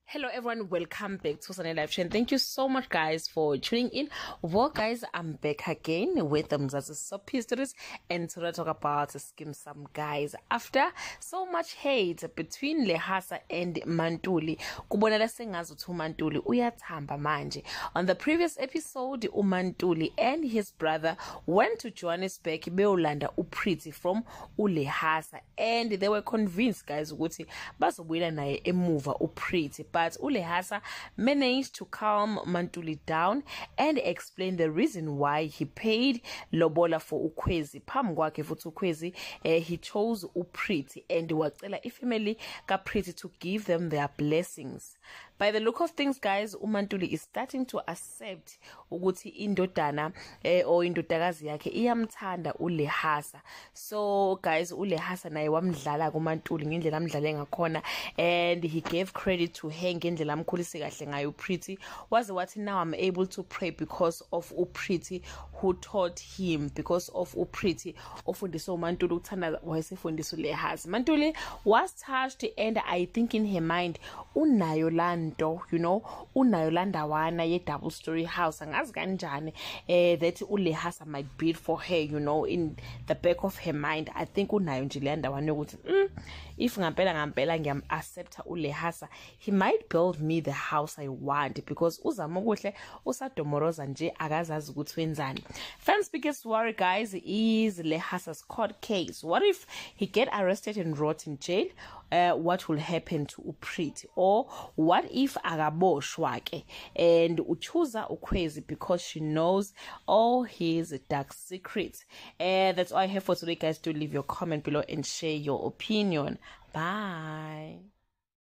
Hello everyone, welcome back to Sunday Live Show. Thank you so much guys for tuning in. Well guys, I'm back again with Mzazi Soap Histories and to talk about Skeem Saam guys. After so much hate between Lehasa and MaNtuli, kubonela sengazi ukuthi uMaNtuli uyathamba manje. On the previous episode, uMaNtuli and his brother went to Johannesburg beyolanda uPretty from uLehasa and they were convinced guys ukuthi bazobuyela naye emuva uPretty. But Lehasa managed to calm MaNtuli down and explain the reason why he paid lobola for uKwezi. Phambi kwakhe futhi uKwezi he chose uPretty and wacela ifamily kaPretty to give them their blessings. By the look of things guys, uMaNtuli is starting to accept ukuthi indodana or indodakazi yakhe iyamthanda uLehasa. So guys, uLehasa naye wamdlala kuMaNtuli ngendlela amdlale ngakhona and he gave credit to her ngendlela amkhulise kahle ngayo uPretty. Waze wathi now I'm able to pray because of uPretty who taught him, because of uPretty ofundisa uMaNtuli ukuthanda wayesefundisa uLehasa. MaNtuli was touched and I think in her mind unayo lanto, you know, unayo landawana ye Double Story House angazi kanjani that uLehasa might bid for her, you know, in the back of her mind. I think unayo nje landawana ukuthi if ngampela ngiyam accepta uLehasa, he might build me the house I want, because uzama kuhle usadomoroza nje akazazi ukuthi wenzani. Fans' biggest worry guys is Lehasa's court case. What if he get arrested and rot in jail? What will happen to uPretty? Or what if agaboshwa ke and uchuza uKwezi because she knows all his dark secrets? That's all I have for today guys. Do leave your comment below and share your opinion. Bye.